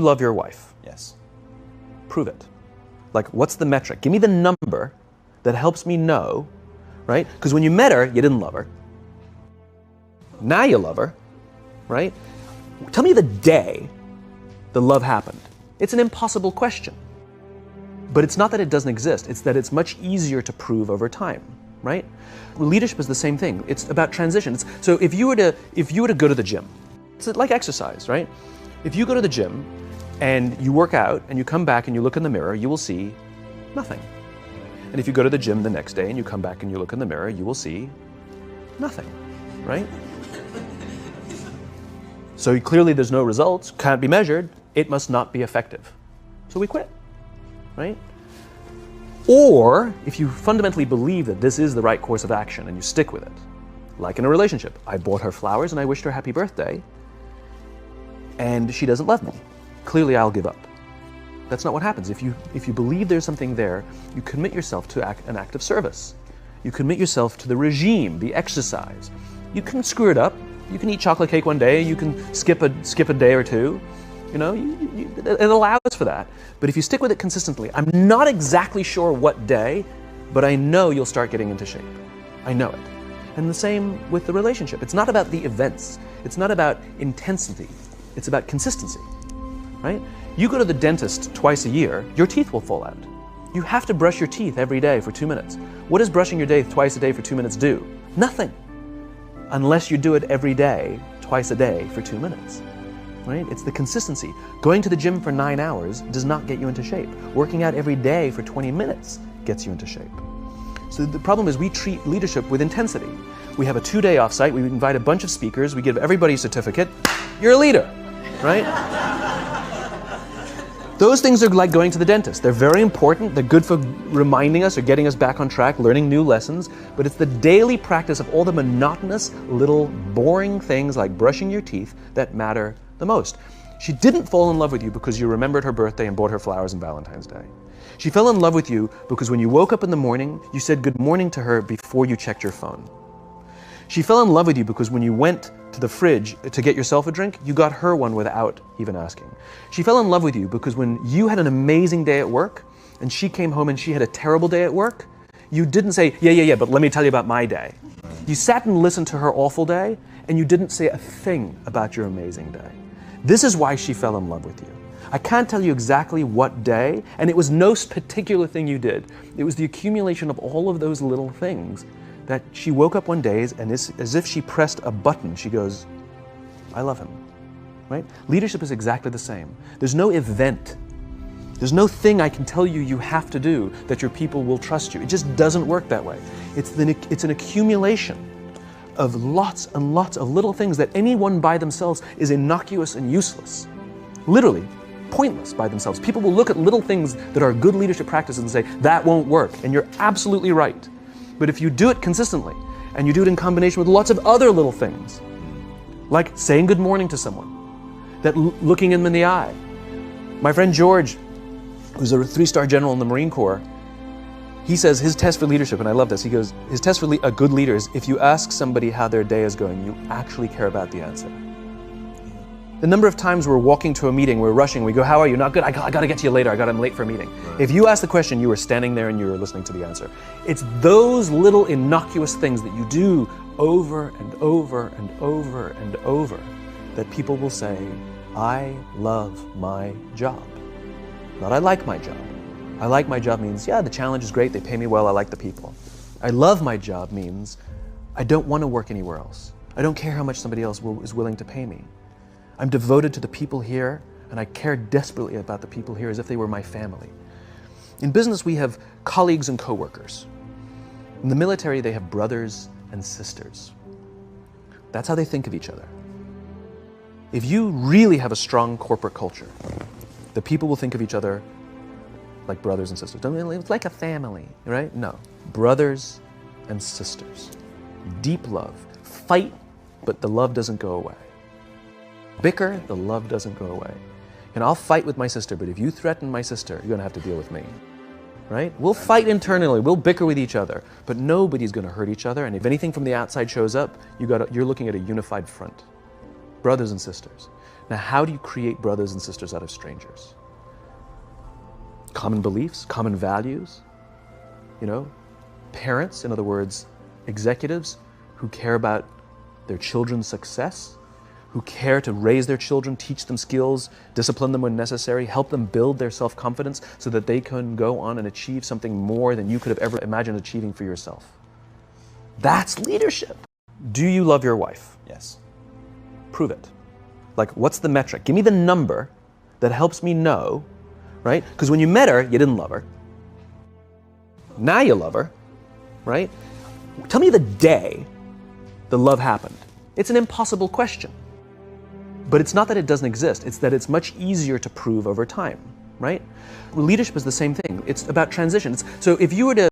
love your wife? Yes. Prove it. Like, what's the metric? Give me the number that helps me know, right? Because when you met her, you didn't love her. Now you love her, right? Tell me the day the love happened. It's an impossible question. But it's not that it doesn't exist, it's that it's much easier to prove over time, right? Leadership is the same thing. It's about transitions. So if you were to go to the gym, it's like exercise, right? If you go to the gym and you work out and you come back and you look in the mirror, you will see nothing. And if you go to the gym the next day and you come back and you look in the mirror, you will see nothing, right? So clearly there's no results, can't be measured, it must not be effective. So we quit, right? Or if you fundamentally believe that this is the right course of action and you stick with it, like in a relationship, I bought her flowers and I wished her happy birthday, and she doesn't love me. Clearly I'll give up. That's not what happens. If you believe there's something there, you commit yourself to an act of service. You commit yourself to the regime, the exercise. You can screw it up. You can eat chocolate cake one day, you can skip a day or two. You know, it allows for that. But if you stick with it consistently, I'm not exactly sure what day, but I know you'll start getting into shape. I know it. And the same with the relationship. It's not about the events. It's not about intensity. It's about consistency, right? You go to the dentist twice a year, your teeth will fall out. You have to brush your teeth every day for 2 minutes. What does brushing your teeth twice a day for 2 minutes do? Nothing. Unless you do it every day, twice a day for 2 minutes, right? It's the consistency. Going to the gym for 9 hours does not get you into shape. Working out every day for 20 minutes gets you into shape. So the problem is we treat leadership with intensity. We have a 2-day offsite, we invite a bunch of speakers, we give everybody a certificate, you're a leader, right? Those things are like going to the dentist. They're very important, they're good for reminding us or getting us back on track, learning new lessons, but it's the daily practice of all the monotonous, little, boring things like brushing your teeth that matter the most. She didn't fall in love with you because you remembered her birthday and bought her flowers on Valentine's Day. She fell in love with you because when you woke up in the morning, you said good morning to her before you checked your phone. She fell in love with you because when you went to the fridge to get yourself a drink, you got her one without even asking. She fell in love with you because when you had an amazing day at work and she came home and she had a terrible day at work, you didn't say, yeah, but let me tell you about my day. You sat and listened to her awful day and you didn't say a thing about your amazing day. This is why she fell in love with you. I can't tell you exactly what day, and it was no particular thing you did. It was the accumulation of all of those little things that she woke up one day and as if she pressed a button, she goes, I love him, right? Leadership is exactly the same. There's no event. There's no thing I can tell you you have to do that your people will trust you. It just doesn't work that way. It's an accumulation of lots and lots of little things that anyone by themselves is innocuous and useless. Literally, pointless by themselves. People will look at little things that are good leadership practices and say, that won't work, and you're absolutely right. But if you do it consistently, and you do it in combination with lots of other little things, like saying good morning to someone, that looking them in the eye. My friend George, who's a 3-star general in the Marine Corps, he says his test for leadership, and I love this, he goes, his test for a good leader is if you ask somebody how their day is going, you actually care about the answer. The number of times we're walking to a meeting, we're rushing, we go, how are you? Not good, I got to get to you later, I'm late for a meeting. Right. If you ask the question, you were standing there and you were listening to the answer. It's those little innocuous things that you do over and over and over and over that people will say, I love my job. Not I like my job. I like my job means, yeah, the challenge is great, they pay me well, I like the people. I love my job means, I don't want to work anywhere else. I don't care how much somebody else is willing to pay me. I'm devoted to the people here, and I care desperately about the people here as if they were my family. In business, we have colleagues and coworkers. In the military, they have brothers and sisters. That's how they think of each other. If you really have a strong corporate culture, the people will think of each other like brothers and sisters. It's like a family, right? No. Brothers and sisters. Deep love. Fight, but the love doesn't go away. Bicker, the love doesn't go away. And I'll fight with my sister, but if you threaten my sister, you're going to have to deal with me. Right? We'll fight internally, we'll bicker with each other, but nobody's going to hurt each other, and if anything from the outside shows up, you're looking at a unified front. Brothers and sisters. Now, how do you create brothers and sisters out of strangers? Common beliefs, common values, parents, in other words, executives who care about their children's success, who care to raise their children, teach them skills, discipline them when necessary, help them build their self-confidence so that they can go on and achieve something more than you could have ever imagined achieving for yourself. That's leadership. Do you love your wife? Yes. Prove it. Like, what's the metric? Give me the number that helps me know, right? Because when you met her, you didn't love her. Now you love her, right? Tell me the day the love happened. It's an impossible question. But it's not that it doesn't exist, it's that it's much easier to prove over time, right? Leadership is the same thing. It's about transition. So if you were to